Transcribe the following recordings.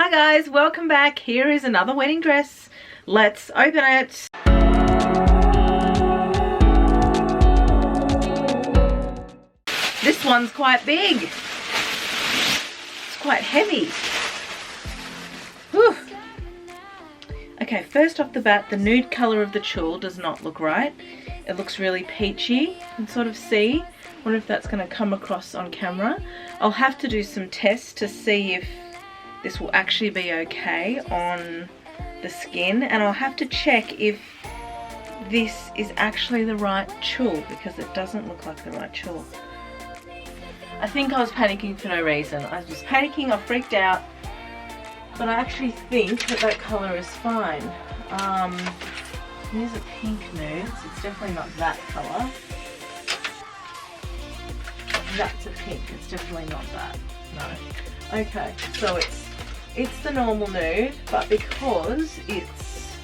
Hi guys, welcome back. Here is another wedding dress. Let's open it. This one's quite big. It's quite heavy. Whew. Okay, first off the bat, the nude colour of the tulle does not look right. It looks really peachy. You can sort of see. I wonder if that's going to come across on camera. I'll have to do some tests to see if this will actually be okay on the skin, and I'll have to check if this is actually the right tulle, because it doesn't look like the right tulle. I think I was panicking for no reason. I was panicking, I freaked out, but I actually think that that colour is fine. Here's a pink nude, so it's definitely not that colour. That's a pink, it's definitely not that, no. Okay, so it's the normal nude, but because it's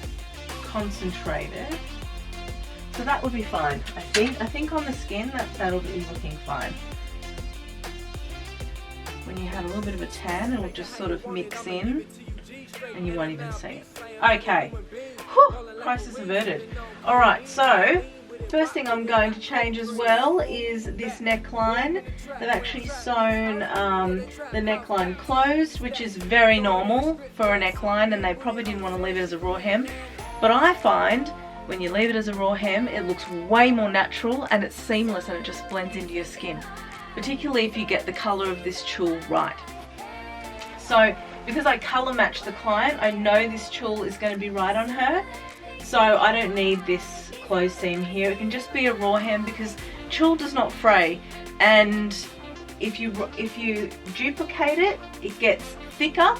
concentrated, so that would be fine, I think. I think on the skin that'll be looking fine. When you have a little bit of a tan, it'll just sort of mix in and you won't even see it. Okay, whew, crisis averted. Alright, so first thing I'm going to change as well is this neckline. They've actually sewn the neckline closed, which is very normal for a neckline, and they probably didn't want to leave it as a raw hem. But I find when you leave it as a raw hem, it looks way more natural and it's seamless and it just blends into your skin, particularly if you get the colour of this tulle right. So because I colour match the client, I know this tulle is going to be right on her, so I don't need this closed seam here. It can just be a raw hem because tulle does not fray, and if you duplicate it, it gets thicker,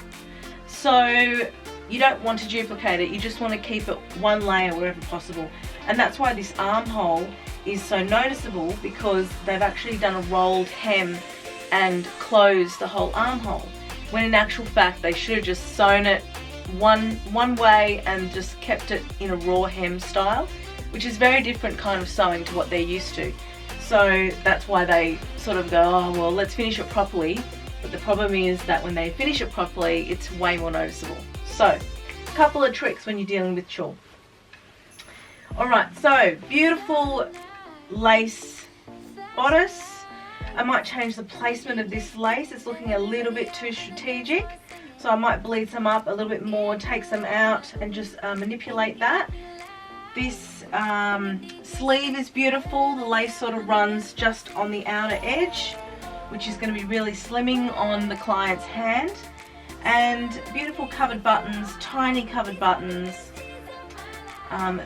so you don't want to duplicate it. You just want to keep it one layer wherever possible, and that's why this armhole is so noticeable, because they've actually done a rolled hem and closed the whole armhole, when in actual fact they should have just sewn it one way and just kept it in a raw hem style, which is very different kind of sewing to what they're used to. So that's why they sort of go, oh well, let's finish it properly. But the problem is that when they finish it properly, it's way more noticeable. So a couple of tricks when you're dealing with tulle. Alright, so beautiful lace bodice. I might change the placement of this lace. It's looking a little bit too strategic, so I might bleed some up a little bit more, take some out and just manipulate that. This sleeve is beautiful. The lace sort of runs just on the outer edge, which is going to be really slimming on the client's hand. And beautiful covered buttons, tiny covered buttons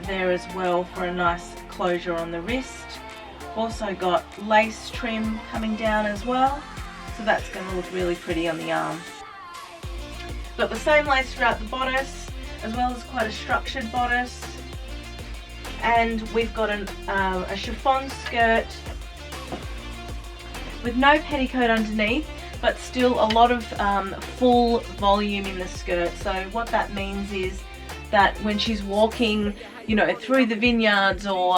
there as well for a nice closure on the wrist. Also got lace trim coming down as well, so that's going to look really pretty on the arm. Got the same lace throughout the bodice, as well as quite a structured bodice. And we've got a chiffon skirt with no petticoat underneath, but still a lot of full volume in the skirt. So what that means is that when she's walking, you know, through the vineyards or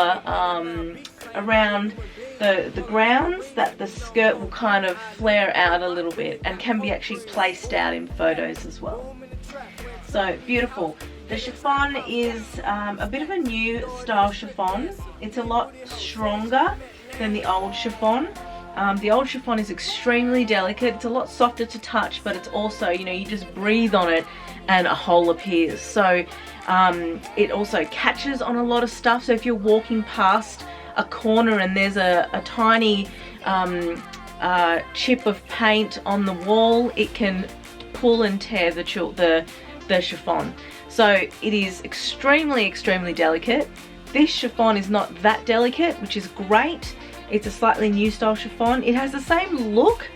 around the grounds, that the skirt will kind of flare out a little bit and can be actually placed out in photos as well. So beautiful. The chiffon is a bit of a new style chiffon. It's a lot stronger than the old chiffon. The old chiffon is extremely delicate. It's a lot softer to touch, but it's also, you know, you just breathe on it and a hole appears. So it also catches on a lot of stuff. So if you're walking past a corner and there's a tiny chip of paint on the wall, it can pull and tear the chiffon. So it is extremely, extremely delicate. This chiffon is not that delicate, which is great. It's a slightly new style chiffon. It has the same look,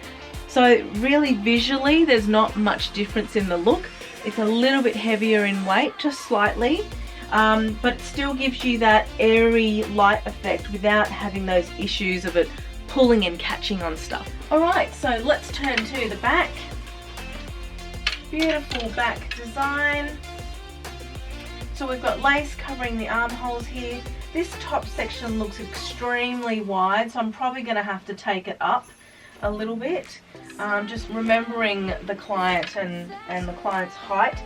so really visually there's not much difference in the look. It's a little bit heavier in weight, just slightly, but it still gives you that airy light effect without having those issues of it pulling and catching on stuff. Alright, so let's turn to the back. Beautiful back design. So we've got lace covering the armholes here. This top section looks extremely wide, so I'm probably going to have to take it up a little bit. just remembering the client and the client's height.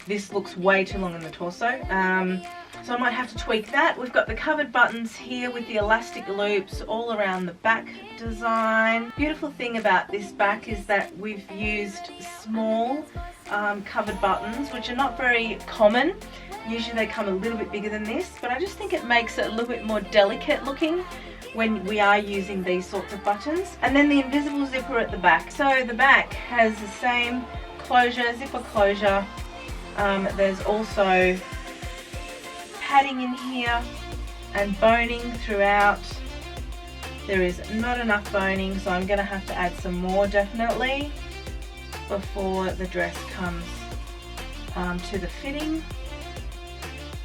This looks way too long in the torso, so I might have to tweak that. We've got the covered buttons here with the elastic loops all around the back design. Beautiful thing about this back is that we've used small covered buttons, which are not very common. Usually they come a little bit bigger than this, but I just think it makes it a little bit more delicate looking when we are using these sorts of buttons. And then the invisible zipper at the back. So the back has the same closure, zipper closure. There's also padding in here and boning throughout. There is not enough boning, so I'm going to have to add some more definitely before the dress comes to the fitting.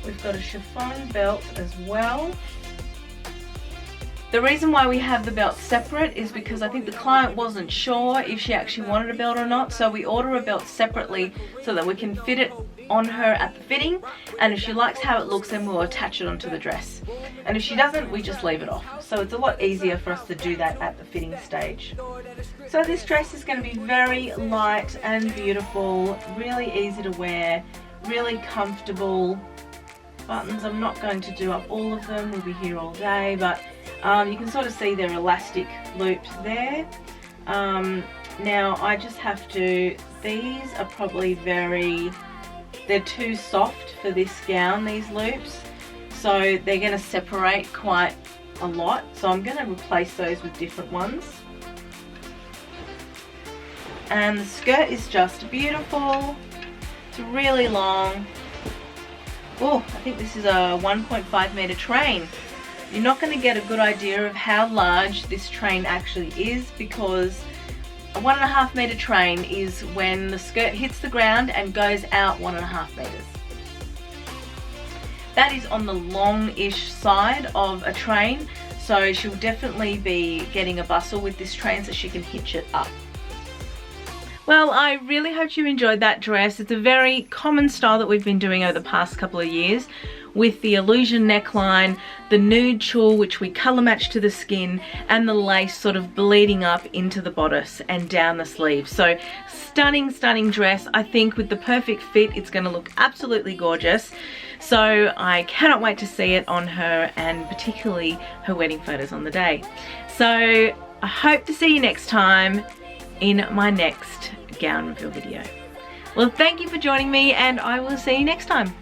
We've got a chiffon belt as well. The reason why we have the belt separate is because I think the client wasn't sure if she actually wanted a belt or not, so we order a belt separately so that we can fit it on her at the fitting, and if she likes how it looks then we'll attach it onto the dress, and if she doesn't we just leave it off. So it's a lot easier for us to do that at the fitting stage. So this dress is going to be very light and beautiful, really easy to wear, really comfortable. Buttons, I'm not going to do up all of them, we'll be here all day, but you can sort of see their elastic loops there. Now I just have to, these are probably they're too soft for this gown, these loops, so they're going to separate quite a lot, so I'm going to replace those with different ones. And the skirt is just beautiful, it's really long. Oh, I think this is a 1.5 meter train. You're not going to get a good idea of how large this train actually is, because a 1.5 meter train is when the skirt hits the ground and goes out 1.5 meters. That is on the long-ish side of a train, so she'll definitely be getting a bustle with this train so she can hitch it up. Well, I really hope you enjoyed that dress. It's a very common style that we've been doing over the past couple of years, with the illusion neckline, the nude tulle which we colour match to the skin, and the lace sort of bleeding up into the bodice and down the sleeve. So stunning, stunning dress. I think with the perfect fit it's going to look absolutely gorgeous. So I cannot wait to see it on her, and particularly her wedding photos on the day. So I hope to see you next time in my next gown reveal video. Well, thank you for joining me, and I will see you next time.